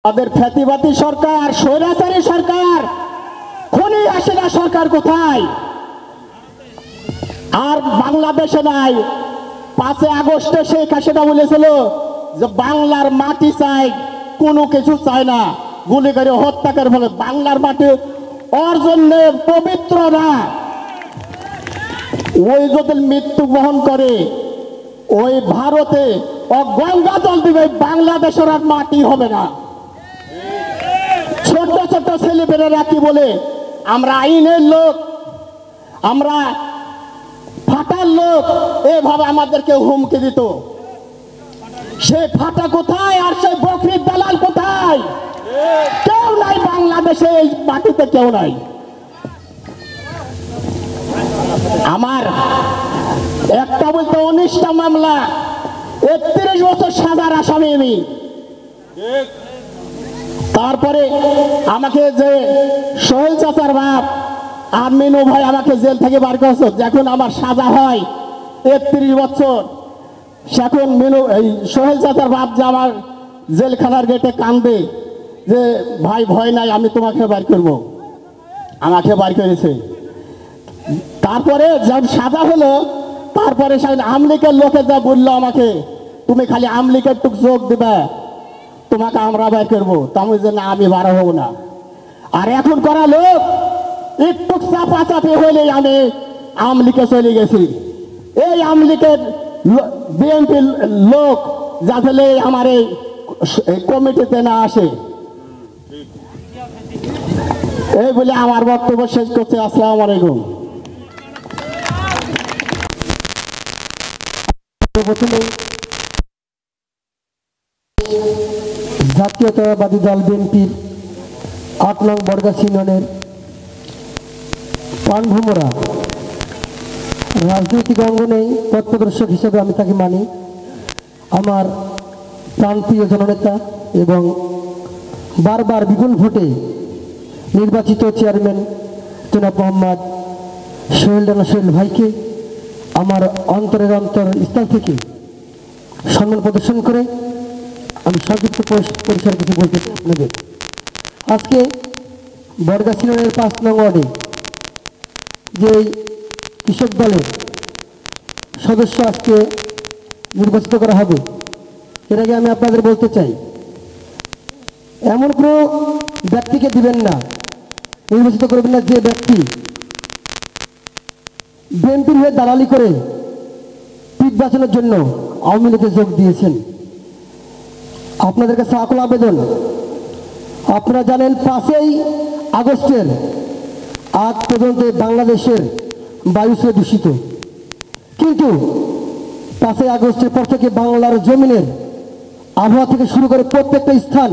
তাদের খ্যাতিবাদী সরকার, স্বৈরাচারী সরকার, খনি হাসিনা সরকার কোথায়? আর বাংলাদেশে নাই। 5 আগস্টে শেখ হাসিনা বলেছিল যে বাংলার মাটি চাই, কোনো কিছু চায় না, গুলি করে হত্যা করে ফেলে। বাংলার মাটি ওর জন্য পবিত্র না। ওই যদি মৃত্যু বহন করে ওই ভারতে ও গঙ্গা জল দিবে, বাংলাদেশের আর মাটি হবে না। ছোট ছোট ছেলেপেলেরা কি বলে, আমরা আইনের লোক, আমরা ফাটার লোক, এভাবে আমাদেরকে হুমকি দিত। সে ফাটা কোথায় আর সে বকরির দালাল কোথায়? কেউ নাই বাংলাদেশে, এই মাটিতে কেউ নাই। আমার একটা বলতে 19টা মামলা, 31 বছর সাজার আসামি আমি। তারপরে আমাকে যে সোহেল চাচার বাপ আর মিনু ভাই আমাকে জেল থেকে বার করেছে, যখন আমার সাজা হয় 31 বছর, সেখন মিনু এই সোহেল চাচার বাপ যে আমার জেলখানার গেটে কান্দে যে ভাই ভয় নাই, আমি তোমাকে বার করবো। আমাকে বার করেছে। তারপরে যখন সাজা হলো, তারপরে আমলিকের লোকে যা বললো আমাকে, তুমি খালি আমলিকের টুক যোগ দিবে, তোমাকে আমরা বের করবো। আমি যে না, আমি বার হবো না। আর এখন করা লোক একটু চাপাচাপি হলে আমি আমলিকে চলে গেছি। এই আমলিকের বিএনপির লোক যাতে আমার এই কমিটিতে না আসে, এই বলে আমার বক্তব্য শেষ করছে। আসসালামু আলাইকুম। প্রথমে জাতীয়তাবাদী দল বিএনপির 8 নং বরগাছি ইউনিয়নের প্রাণভোমরা রাজনৈতিক অঙ্গনে পথপ্রদর্শক হিসেবে আমি তাকে মানি। আমার প্রাণপ্রিয় জননেতা এবং বারবার বিপুল ভোটে নির্বাচিত চেয়ারম্যান জনাব মোহাম্মদ সোহেল রানা সোহেল ভাইকে আমার অন্তরের স্থল থেকে সম্মান প্রদর্শন করে আমি সংক্ষিপ্ত পরিসরে কিছু বলতে নেব। আজকে বরগাছি ইউনিয়নের 5 নং ওয়ার্ডে যে কৃষক দলের সদস্য আজকে নির্বাচিত করা হবে, এর আগে আমি আপনাদের বলতে চাই, এমন কোনো ব্যক্তিকে দিবেন না, নির্বাচিত করবেন না যে ব্যক্তি বিএনপির হয়ে দালালি করে পিঠ বাঁচানোর জন্য আওয়ামী লীগে যোগ দিয়েছেন। আপনাদের কাছে আকুল আবেদন, আপনারা জানেন 5 আগস্টের আজ পর্যন্ত বাংলাদেশের বায়ু ছিল দূষিত, কিন্তু 5 আগস্টের পর থেকে বাংলার জমিনের আবহাওয়া থেকে শুরু করে প্রত্যেকটা স্থান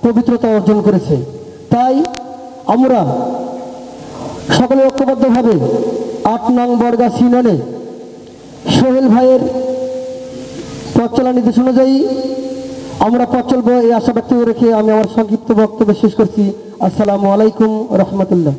পবিত্রতা অর্জন করেছে। তাই আমরা সকলে ঐক্যবদ্ধভাবে 8 নং বরগাছি ইউনিয়নে সোহেল ভাইয়ের পথ চলা নির্দেশ অনুযায়ী আমরা পথ চলবো, এই আশা ব্যক্ত রেখে আমি আমার সংক্ষিপ্ত বক্তব্য শেষ করছি। আসসালামু আলাইকুম রহমতুল্লাহ।